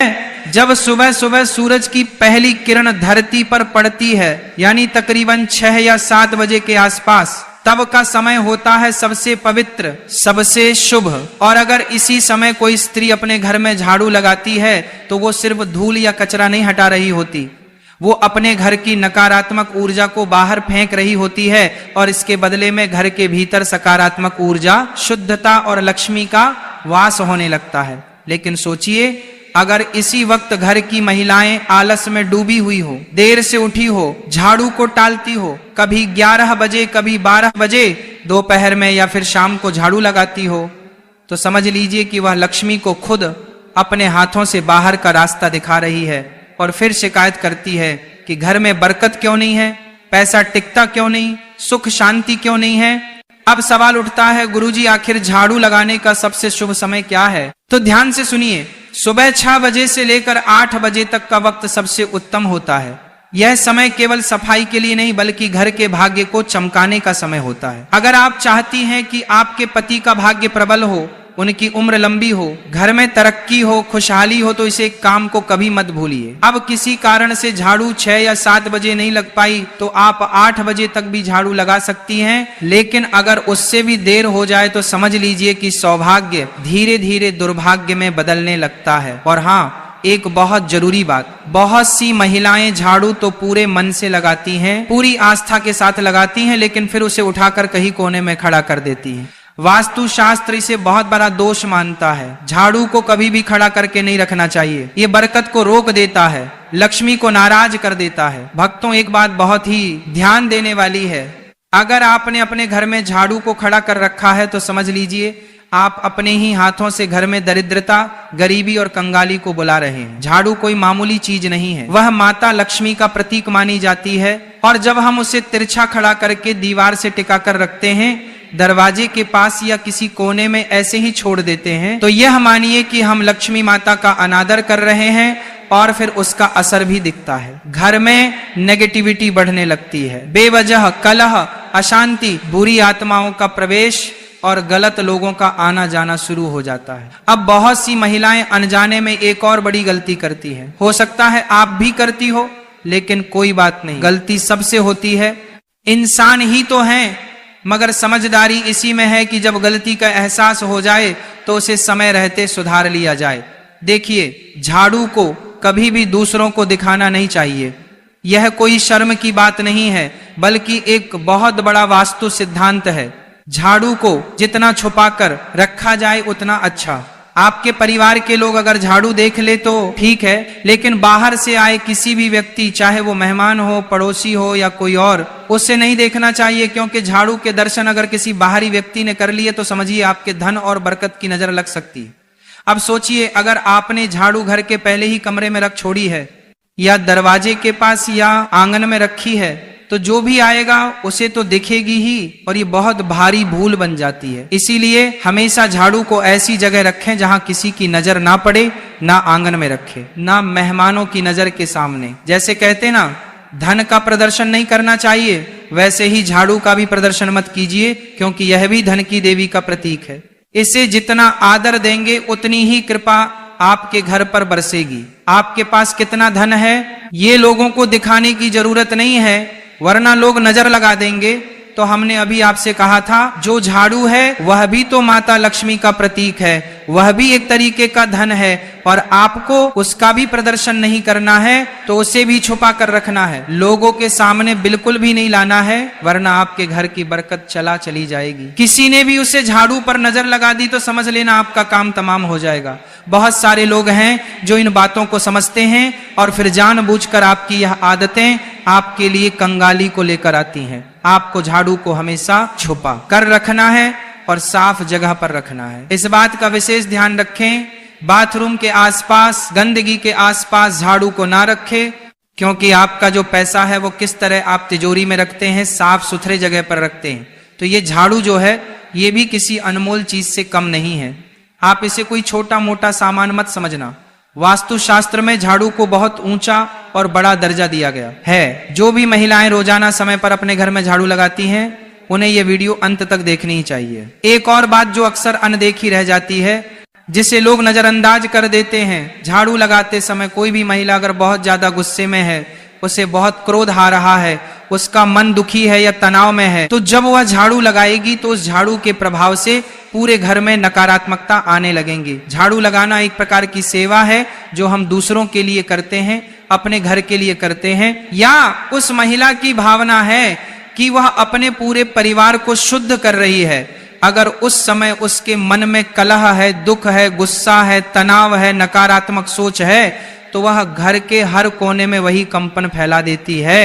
जब सुबह सुबह सूरज की पहली किरण धरती पर पड़ती है, यानी तकरीबन 6 या 7 बजे के आसपास, तब का समय होता है सबसे पवित्र, सबसे शुभ। और अगर इसी समय कोई स्त्री अपने घर में झाड़ू लगाती है तो वो सिर्फ धूल या कचरा नहीं हटा रही होती, वो अपने घर की नकारात्मक ऊर्जा को बाहर फेंक रही होती है और इसके बदले में घर के भीतर सकारात्मक ऊर्जा, शुद्धता और लक्ष्मी का वास होने लगता है। लेकिन सोचिए, अगर इसी वक्त घर की महिलाएं आलस में डूबी हुई हो, देर से उठी हो, झाड़ू को टालती हो, कभी 11 बजे कभी 12 बजे दोपहर में या फिर शाम को झाड़ू लगाती हो, तो समझ लीजिए कि वह लक्ष्मी को खुद अपने हाथों से बाहर का रास्ता दिखा रही है और फिर शिकायत करती है कि घर में बरकत क्यों नहीं है, पैसा टिकता क्यों नहीं, सुख शांति क्यों नहीं है। अब सवाल उठता है, गुरुजी आखिर झाड़ू लगाने का सबसे शुभ समय क्या है? तो ध्यान से सुनिए, सुबह 6 बजे से लेकर 8 बजे तक का वक्त सबसे उत्तम होता है। यह समय केवल सफाई के लिए नहीं बल्कि घर के भाग्य को चमकाने का समय होता है। अगर आप चाहती हैं कि आपके पति का भाग्य प्रबल हो, उनकी उम्र लंबी हो, घर में तरक्की हो, खुशहाली हो, तो इसे काम को कभी मत भूलिए। अब किसी कारण से झाड़ू 6 या 7 बजे नहीं लग पाई तो आप 8 बजे तक भी झाड़ू लगा सकती हैं। लेकिन अगर उससे भी देर हो जाए तो समझ लीजिए कि सौभाग्य धीरे धीरे दुर्भाग्य में बदलने लगता है। और हाँ, एक बहुत जरूरी बात, बहुत सी महिलाएं झाड़ू तो पूरे मन से लगाती हैं, पूरी आस्था के साथ लगाती हैं, लेकिन फिर उसे उठाकर कहीं कोने में खड़ा कर देती हैं। वास्तु शास्त्र इसे बहुत बड़ा दोष मानता है। झाड़ू को कभी भी खड़ा करके नहीं रखना चाहिए, ये बरकत को रोक देता है, लक्ष्मी को नाराज कर देता है। भक्तों, एक बात बहुत ही ध्यान देने वाली है, अगर आपने अपने घर में झाड़ू को खड़ा कर रखा है तो समझ लीजिए आप अपने ही हाथों से घर में दरिद्रता, गरीबी और कंगाली को बुला रहे हैं। झाड़ू कोई मामूली चीज नहीं है, वह माता लक्ष्मी का प्रतीक मानी जाती है। और जब हम उसे तिरछा खड़ा करके दीवार से टिका कर रखते हैं, दरवाजे के पास या किसी कोने में ऐसे ही छोड़ देते हैं, तो यह मानिए कि हम लक्ष्मी माता का अनादर कर रहे हैं और फिर उसका असर भी दिखता है। घर में नेगेटिविटी बढ़ने लगती है, बेवजह कलह, अशांति, बुरी आत्माओं का प्रवेश और गलत लोगों का आना जाना शुरू हो जाता है। अब बहुत सी महिलाएं अनजाने में एक और बड़ी गलती करती हैं। हो सकता है आप भी करती हो, लेकिन कोई बात नहीं, गलती सबसे होती है, इंसान ही तो हैं। मगर समझदारी इसी में है कि जब गलती का एहसास हो जाए तो उसे समय रहते सुधार लिया जाए। देखिए, झाड़ू को कभी भी दूसरों को दिखाना नहीं चाहिए। यह कोई शर्म की बात नहीं है, बल्कि एक बहुत बड़ा वास्तु सिद्धांत है। झाड़ू को जितना छुपाकर रखा जाए उतना अच्छा। आपके परिवार के लोग अगर झाड़ू देख ले तो ठीक है, लेकिन बाहर से आए किसी भी व्यक्ति, चाहे वो मेहमान हो, पड़ोसी हो या कोई और, उसे नहीं देखना चाहिए। क्योंकि झाड़ू के दर्शन अगर किसी बाहरी व्यक्ति ने कर लिए तो समझिए आपके धन और बरकत की नजर लग सकती है। अब सोचिए, अगर आपने झाड़ू घर के पहले ही कमरे में रख छोड़ी है या दरवाजे के पास या आंगन में रखी है, तो जो भी आएगा उसे तो दिखेगी ही, और ये बहुत भारी भूल बन जाती है। इसीलिए हमेशा झाड़ू को ऐसी जगह रखें जहां किसी की नजर ना पड़े, ना आंगन में रखें, ना मेहमानों की नजर के सामने। जैसे कहते ना, धन का प्रदर्शन नहीं करना चाहिए, वैसे ही झाड़ू का भी प्रदर्शन मत कीजिए, क्योंकि यह भी धन की देवी का प्रतीक है। इसे जितना आदर देंगे उतनी ही कृपा आपके घर पर बरसेगी। आपके पास कितना धन है ये लोगों को दिखाने की जरूरत नहीं है, वरना लोग नजर लगा देंगे। तो हमने अभी आपसे कहा था, जो झाड़ू है वह भी तो माता लक्ष्मी का प्रतीक है, वह भी एक तरीके का धन है, और आपको उसका भी प्रदर्शन नहीं करना है, तो उसे भी छुपा कर रखना है, लोगों के सामने बिल्कुल भी नहीं लाना है, वरना आपके घर की बरकत चली जाएगी। किसी ने भी उसे झाड़ू पर नजर लगा दी तो समझ लेना आपका काम तमाम हो जाएगा। बहुत सारे लोग हैं जो इन बातों को समझते हैं और फिर जानबूझकर आपकी यह आदतें आपके लिए कंगाली को लेकर आती हैं। आपको झाड़ू को हमेशा छुपा कर रखना है और साफ जगह पर रखना है। इस बात का विशेष ध्यान रखें, बाथरूम के आसपास, गंदगी के आसपास झाड़ू को ना रखें, क्योंकि आपका जो पैसा है वो किस तरह आप तिजोरी में रखते हैं, साफ सुथरे जगह पर रखते हैं। तो ये झाड़ू जो है ये भी किसी अनमोल चीज से कम नहीं है। आप इसे कोई छोटा मोटा सामान मत समझना। वास्तु शास्त्र में झाड़ू को बहुत ऊंचा और बड़ा दर्जा दिया गया है। जो भी महिलाएं रोजाना समय पर अपने घर में झाड़ू लगाती हैं उन्हें यह वीडियो अंत तक देखनी ही चाहिए। एक और बात जो अक्सर अनदेखी रह जाती है, जिसे लोग नजरअंदाज कर देते हैं। झाड़ू लगाते समय कोई भी महिला अगर बहुत ज्यादा गुस्से में है, उसे बहुत क्रोध आ रहा है, उसका मन दुखी है या तनाव में है, तो जब वह झाड़ू लगाएगी तो उस झाड़ू के प्रभाव से पूरे घर में नकारात्मकता आने लगेंगी। झाड़ू लगाना एक प्रकार की सेवा है जो हम दूसरों के लिए करते हैं, अपने घर के लिए करते हैं। या उस महिला की भावना है कि वह अपने पूरे परिवार को शुद्ध कर रही है। अगर उस समय उसके मन में कलह है, दुख है, गुस्सा है, तनाव है, नकारात्मक सोच है, तो वह घर के हर कोने में वही कंपन फैला देती है,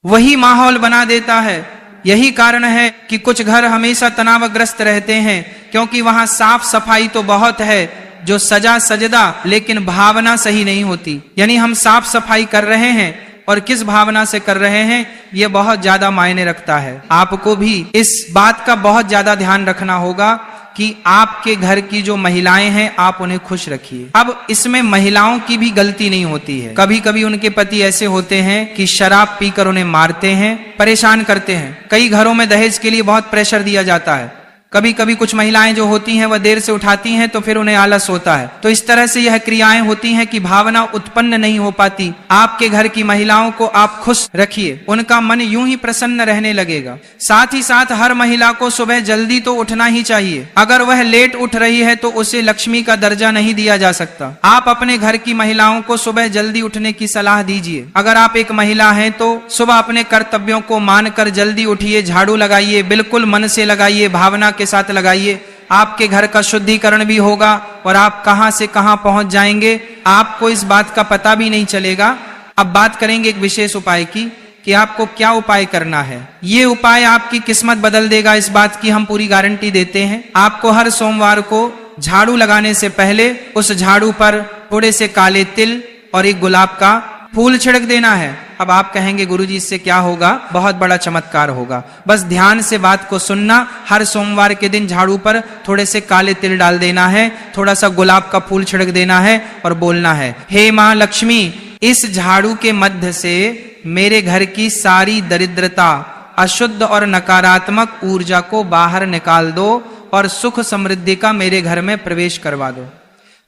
वही माहौल बना देता है। यही कारण है कि कुछ घर हमेशा तनावग्रस्त रहते हैं, क्योंकि वहां साफ सफाई तो बहुत है, जो सजा सजदा, लेकिन भावना सही नहीं होती। यानी हम साफ सफाई कर रहे हैं और किस भावना से कर रहे हैं, यह बहुत ज्यादा मायने रखता है। आपको भी इस बात का बहुत ज्यादा ध्यान रखना होगा कि आपके घर की जो महिलाएं हैं, आप उन्हें खुश रखिए। अब इसमें महिलाओं की भी गलती नहीं होती है। कभी कभी उनके पति ऐसे होते हैं कि शराब पीकर उन्हें मारते हैं, परेशान करते हैं। कई घरों में दहेज के लिए बहुत प्रेशर दिया जाता है। कभी कभी कुछ महिलाएं जो होती हैं वह देर से उठाती हैं तो फिर उन्हें आलस होता है। तो इस तरह से यह क्रियाएं होती हैं कि भावना उत्पन्न नहीं हो पाती। आपके घर की महिलाओं को आप खुश रखिए, उनका मन यूं ही प्रसन्न रहने लगेगा। साथ ही साथ हर महिला को सुबह जल्दी तो उठना ही चाहिए। अगर वह लेट उठ रही है तो उसे लक्ष्मी का दर्जा नहीं दिया जा सकता। आप अपने घर की महिलाओं को सुबह जल्दी उठने की सलाह दीजिए। अगर आप एक महिला हैं तो सुबह अपने कर्तव्यों को मानकर जल्दी उठिए, झाड़ू लगाइए, बिल्कुल मन से लगाइए, भावना के साथ लगाइए। आपके घर का शुद्धिकरण भी होगा और आप कहां से कहां पहुंच जाएंगे, आपको इस बात का पता भी नहीं चलेगा। अब बात करेंगे एक विशेष उपाय की कि आपको क्या उपाय करना है। ये उपाय आपकी किस्मत बदल देगा, इस बात की हम पूरी गारंटी देते हैं। आपको हर सोमवार को झाड़ू लगाने से पहले उस झाड़ू पर थोड़े से काले तिल और एक गुलाब का फूल छिड़क देना है। अब आप कहेंगे गुरुजी इससे क्या होगा? बहुत बड़ा चमत्कार होगा। बस ध्यान से बात को सुनना। हर सोमवार के दिन झाड़ू पर थोड़े से काले तिल डाल देना है, थोड़ा सा गुलाब का फूल छिड़क देना है और बोलना है, हे मां लक्ष्मी, इस झाड़ू के मध्य से मेरे घर की सारी दरिद्रता, अशुद्ध और नकारात्मक ऊर्जा को बाहर निकाल दो और सुख समृद्धि का मेरे घर में प्रवेश करवा दो।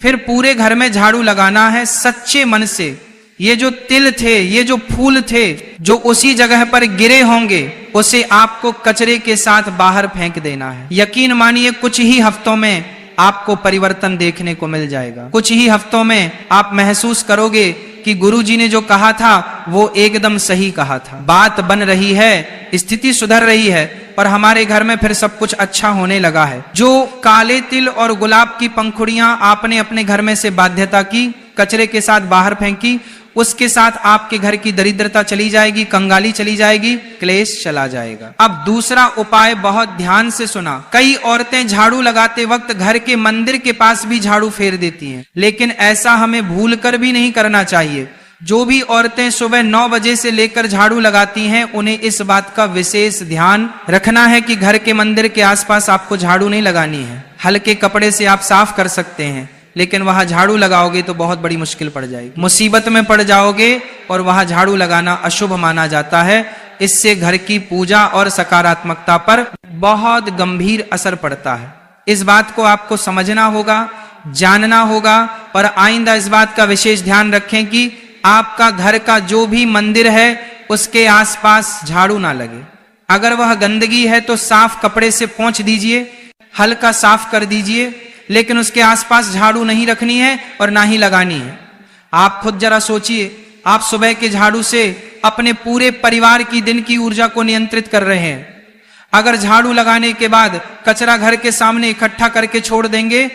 फिर पूरे घर में झाड़ू लगाना है सच्चे मन से। ये जो तिल थे, ये जो फूल थे, जो उसी जगह पर गिरे होंगे, उसे आपको कचरे के साथ बाहर फेंक देना है। यकीन मानिए कुछ ही हफ्तों में आपको परिवर्तन देखने को मिल जाएगा। कुछ ही हफ्तों में आप महसूस करोगे कि गुरुजी ने जो कहा था वो एकदम सही कहा था। बात बन रही है, स्थिति सुधर रही है और हमारे घर में फिर सब कुछ अच्छा होने लगा है। जो काले तिल और गुलाब की पंखुड़ियां आपने अपने घर में से बाध्यता की, कचरे के साथ बाहर फेंकी, उसके साथ आपके घर की दरिद्रता चली जाएगी, कंगाली चली जाएगी, क्लेश चला जाएगा। अब दूसरा उपाय बहुत ध्यान से सुना। कई औरतें झाड़ू लगाते वक्त घर के मंदिर के पास भी झाड़ू फेर देती हैं, लेकिन ऐसा हमें भूलकर भी नहीं करना चाहिए। जो भी औरतें सुबह 9 बजे से लेकर झाड़ू लगाती हैं, उन्हें इस बात का विशेष ध्यान रखना है कि घर के मंदिर के आसपास आपको झाड़ू नहीं लगानी है। हल्के कपड़े से आप साफ कर सकते हैं, लेकिन वहां झाड़ू लगाओगे तो बहुत बड़ी मुश्किल पड़ जाएगी, मुसीबत में पड़ जाओगे और वहां झाड़ू लगाना अशुभ माना जाता है। इससे घर की पूजा और सकारात्मकता पर बहुत गंभीर असर पड़ता है। इस बात को आपको समझना होगा, जानना होगा और आइंदा इस बात का विशेष ध्यान रखें कि आपका घर का जो भी मंदिर है उसके आसपास झाड़ू ना लगे। अगर वह गंदगी है तो साफ कपड़े से पोंछ दीजिए, हल्का साफ कर दीजिए, लेकिन उसके आसपास झाड़ू नहीं रखनी है और ना ही लगानी है। आप खुद जरा सोचिए, आप सुबह के झाड़ू से अपने पूरे परिवार की दिन की ऊर्जा को नियंत्रित कर रहे हैं। अगर झाड़ू लगाने के बाद कचरा घर के सामने इकट्ठा करके छोड़ देंगे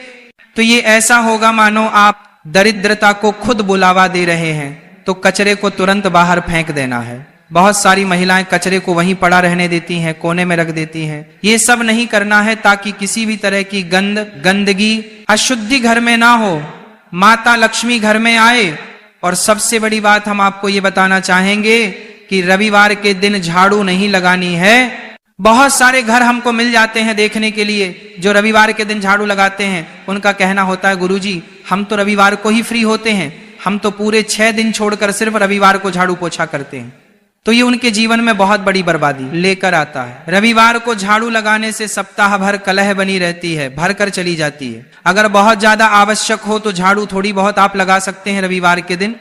तो ये ऐसा होगा मानो आप दरिद्रता को खुद बुलावा दे रहे हैं। तो कचरे को तुरंत बाहर फेंक देना है। बहुत सारी महिलाएं कचरे को वहीं पड़ा रहने देती हैं, कोने में रख देती हैं। ये सब नहीं करना है ताकि किसी भी तरह की गंदगी, अशुद्धि घर में ना हो, माता लक्ष्मी घर में आए। और सबसे बड़ी बात हम आपको ये बताना चाहेंगे कि रविवार के दिन झाड़ू नहीं लगानी है। बहुत सारे घर हमको मिल जाते हैं देखने के लिए जो रविवार के दिन झाड़ू लगाते हैं। उनका कहना होता है गुरुजी हम तो रविवार को ही फ्री होते हैं, हम तो पूरे 6 दिन छोड़कर सिर्फ रविवार को झाड़ू पोछा करते हैं। तो ये उनके जीवन में बहुत बड़ी बर्बादी लेकर आता है। रविवार को झाड़ू लगाने से सप्ताह भर कलह बनी रहती है, भर कर चली जाती है। अगर बहुत ज्यादा आवश्यक हो तो झाड़ू थोड़ी बहुत आप लगा सकते हैं रविवार के दिन,